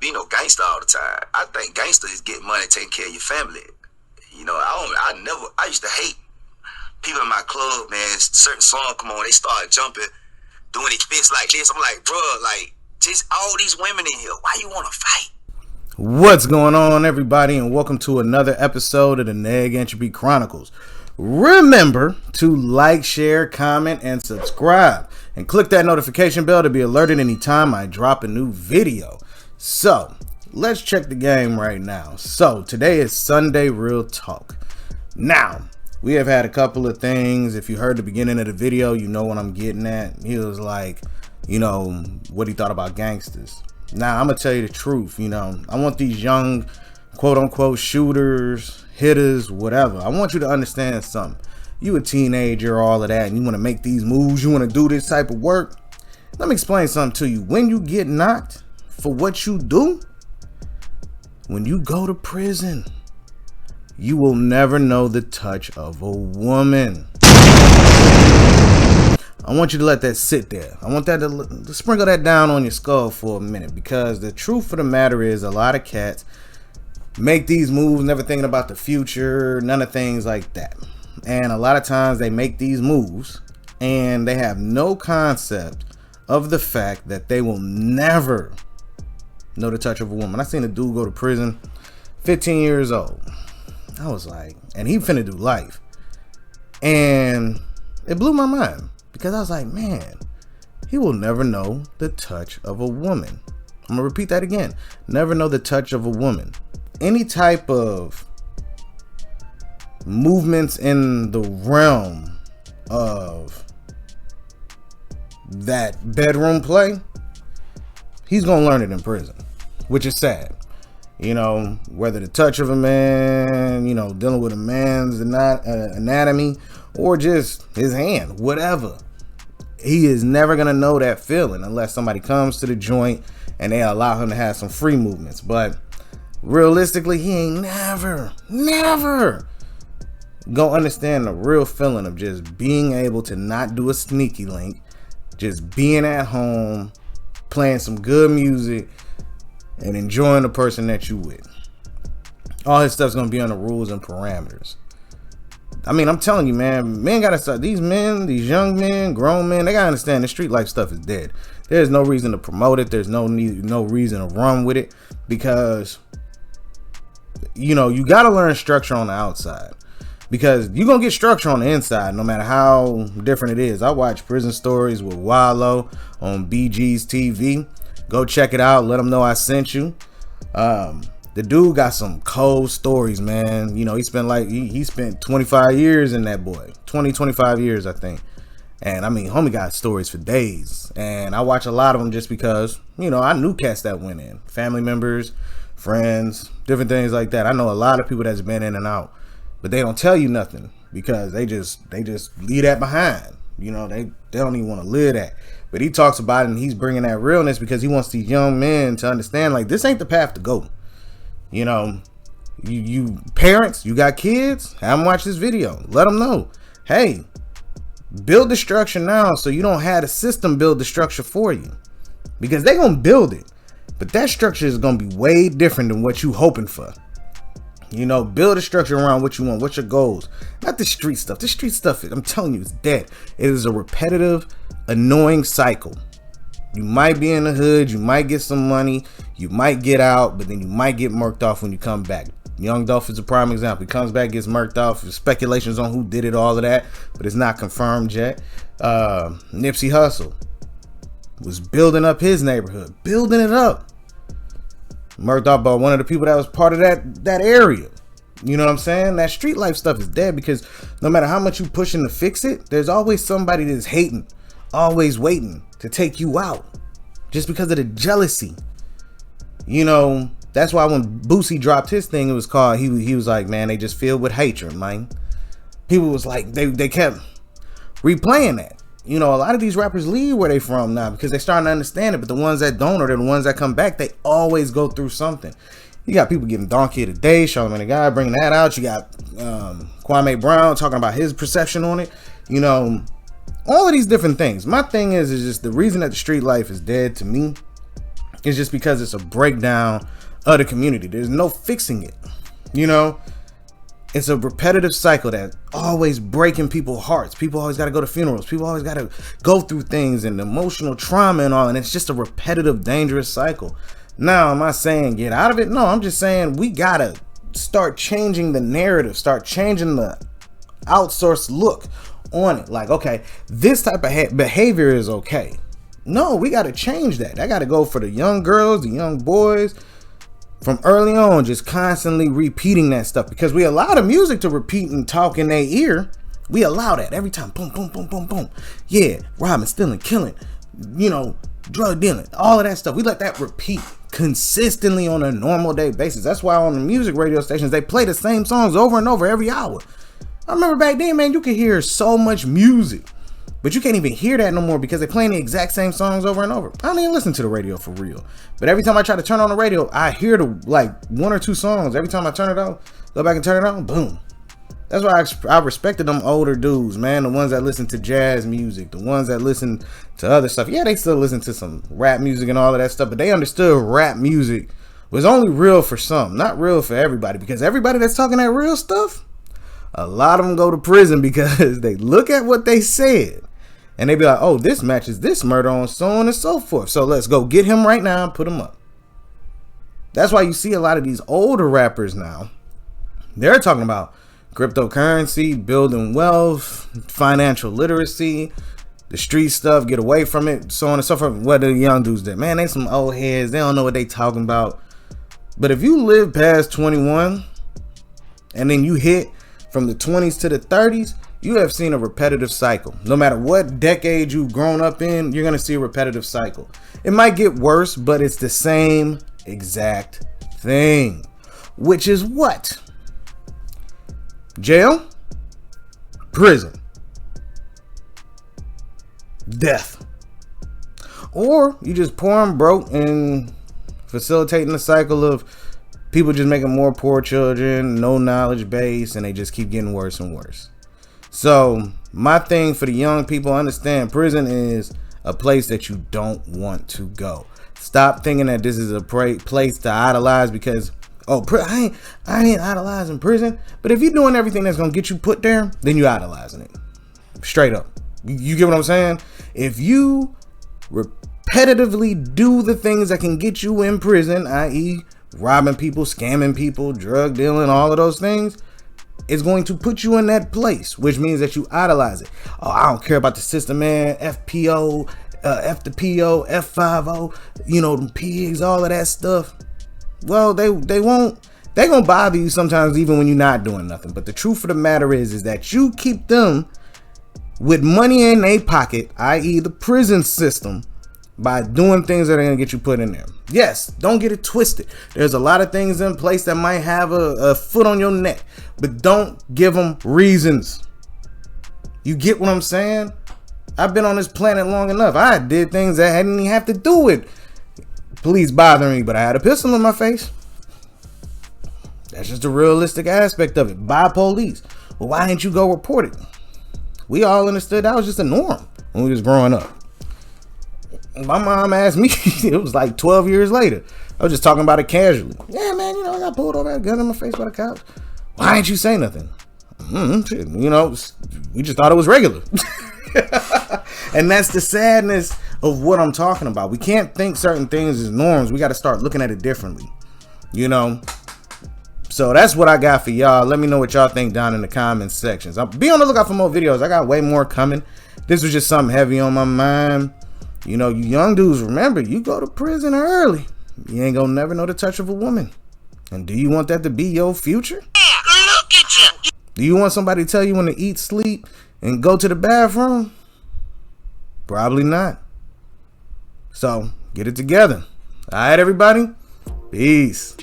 be no gangster all the time. I think gangster is getting money, taking care of your family. You know, I used to hate people in my club, man. Certain song come on, they start jumping, doing events like this. I'm like, bro, like, just all these women in here, why you want to fight? What's going on, everybody, and welcome to another episode of the Neg Entropy Chronicles. Remember to like, share, comment, and subscribe, and click that notification bell to be alerted anytime I drop a new video. So, let's check the game right now. So, today is Sunday Real Talk. Now, we have had a couple of things. If you heard the beginning of the video, you know what I'm getting at. He was like, you know, what he thought about gangsters. Now, I'm going to tell you the truth. You know, I want these young, quote unquote, shooters, hitters, whatever. I want you to understand something. You a teenager, all of that, and you want to make these moves. You want to do this type of work. Let me explain something to you. When you get knocked for what you do, when you go to prison, you will never know the touch of a woman. I want you to let that sit there. I want that to sprinkle that down on your skull for a minute, because the truth of the matter is a lot of cats make these moves never thinking about the future, none of things like that. And a lot of times they make these moves and they have no concept of the fact that they will never know the touch of a woman. I seen a dude go to prison, 15 years old. I was like, and he finna do life. And it blew my mind, because I was like, man, he will never know the touch of a woman. I'm gonna repeat that again. Never know the touch of a woman. Any type of movements in the realm of that bedroom play, he's gonna learn it in prison, which is sad. You know, whether the touch of a man, you know, dealing with a man's anatomy, or just his hand, whatever. He is never going to know that feeling unless somebody comes to the joint and they allow him to have some free movements. But realistically, he ain't never gonna understand the real feeling of just being able to not do a sneaky link, just being at home, playing some good music, and enjoying the person that you with. All his stuff's gonna be on the rules and parameters. I mean, I'm telling you, man, men gotta start. These men, these young men, grown men, they gotta understand the street life stuff is dead. There's no reason to promote it. There's no reason to run with it, because, you know, you gotta learn structure on the outside, because you're gonna get structure on the inside no matter how different it is. I watch Prison Stories with Wallow on BG's TV. Go check it out. Let them know I sent you. The dude got some cold stories, man. You know, he spent 25 years in that boy. 25 years, I think. And I mean, homie got stories for days. And I watch a lot of them just because, you know, I knew cats that went in. Family members, friends, different things like that. I know a lot of people that's been in and out. But they don't tell you nothing, because they just leave that behind. You know, they don't even want to live that. But he talks about it, and he's bringing that realness because he wants these young men to understand, like, this ain't the path to go. You know, you parents, you got kids, have them watch this video. Let them know, hey, build the structure now so you don't have the system build the structure for you. Because they're going to build it, but that structure is going to be way different than what you hoping for. You know, build a structure around what you want. What's your goals? Not the street stuff. The street stuff, I'm telling you, it's dead. It is a repetitive, annoying cycle. You might be in the hood. You might get some money. You might get out, but then you might get murked off when you come back. Young Dolph is a prime example. He comes back, gets murked off. There's speculations on who did it, all of that, but it's not confirmed yet. Nipsey Hussle was building up his neighborhood, building it up. Murked off by one of the people that was part of that area. You know what I'm saying? That street life stuff is dead, because no matter how much you pushing to fix it, there's always somebody that's hating, always waiting to take you out, just because of the jealousy. You know, that's why when Boosie dropped his thing, it was called, he was like, man, they just filled with hatred, man. People was like, they kept replaying that. You know, a lot of these rappers leave where they from now because they're starting to understand it, but the ones that don't, or the ones that come back, they always go through something. You got people getting Donkey of the Day, Charlamagne the God bringing that out. You got Kwame Brown talking about his perception on it. You know, all of these different things. My thing is just the reason that the street life is dead to me It's just because it's a breakdown of the community. There's no fixing it. You know, it's a repetitive cycle that always breaking people's hearts. People always got to go to funerals. People always got to go through things and emotional trauma and all. And it's just a repetitive, dangerous cycle. Now, am I saying get out of it? No, I'm just saying we got to start changing the narrative, start changing the outsourced look on it. Like, okay, this type of behavior is okay. No, we got to change that. I got to go for the young girls, the young boys from early on, just constantly repeating that stuff, because we allow the music to repeat and talk in their ear. We allow that every time. Boom, boom, boom, boom, boom. Yeah, robbing, stealing, killing, you know, drug dealing, all of that stuff. We let that repeat consistently on a normal day basis. That's why on the music radio stations, they play the same songs over and over every hour. I remember back then, man, you could hear so much music, but you can't even hear that no more because they're playing the exact same songs over and over. I don't even listen to the radio for real. But every time I try to turn on the radio, I hear the like one or two songs. Every time I turn it on, go back and turn it on, boom. That's why I respected them older dudes, man. The ones that listen to jazz music, the ones that listen to other stuff. Yeah, they still listen to some rap music and all of that stuff, but they understood rap music was only real for some, not real for everybody. Because everybody that's talking that real stuff, a lot of them go to prison because they look at what they said and they be like, oh, this matches this murder on so on and so forth. So let's go get him right now and put him up. That's why you see a lot of these older rappers now. They're talking about cryptocurrency, building wealth, financial literacy, the street stuff, get away from it, so on and so forth. What the young dudes did, man, they some old heads. They don't know what they talking about. But if you live past 21 and then you hit from the 20s to the 30s, you have seen a repetitive cycle. No matter what decade you've grown up in, you're going to see a repetitive cycle. It might get worse, but it's the same exact thing. Which is what? Jail, prison, death. Or you just poor and broke and facilitating the cycle of people just making more poor children, no knowledge base, and they just keep getting worse and worse. So my thing for the young people, understand prison is a place that you don't want to go. Stop thinking that this is a place to idolize because, oh, I ain't idolizing prison. But if you're doing everything that's going to get you put there, then you're idolizing it. Straight up. You get what I'm saying? If you repetitively do the things that can get you in prison, i.e. robbing people, scamming people, drug dealing, all of those things, it's going to put you in that place, which means that you idolize it. Oh, I don't care about the system, man. FPO, F the PO, F50, you know, them pigs, all of that stuff. Well, they won't. They're going to bother you sometimes even when you're not doing nothing. But the truth of the matter is that you keep them with money in their pocket, i.e. the prison system, by doing things that are going to get you put in there. Yes, don't get it twisted. There's a lot of things in place that might have a foot on your neck, but don't give them reasons. You get what I'm saying? I've been on this planet long enough. I did things that hadn't even have to do with police bothering me, but I had a pistol in my face. That's just a realistic aspect of it. By police. Well, why didn't you go report it? We all understood that was just a norm when we was growing up. My mom asked me, it was like 12 years later. I was just talking about it casually. Yeah, man, you know, I got pulled over, a gun in my face by the cops. Why didn't you say nothing? You know, we just thought it was regular. And that's the sadness of what I'm talking about. We can't think certain things as norms. We got to start looking at it differently, you know? So that's what I got for y'all. Let me know what y'all think down in the comments sections. I'll be on the lookout for more videos. I got way more coming. This was just something heavy on my mind. You know, you young dudes, remember, you go to prison early. You ain't gonna never know the touch of a woman. And do you want that to be your future? Look at you. Do you want somebody to tell you when to eat, sleep, and go to the bathroom? Probably not. So, get it together. All right, everybody? Peace.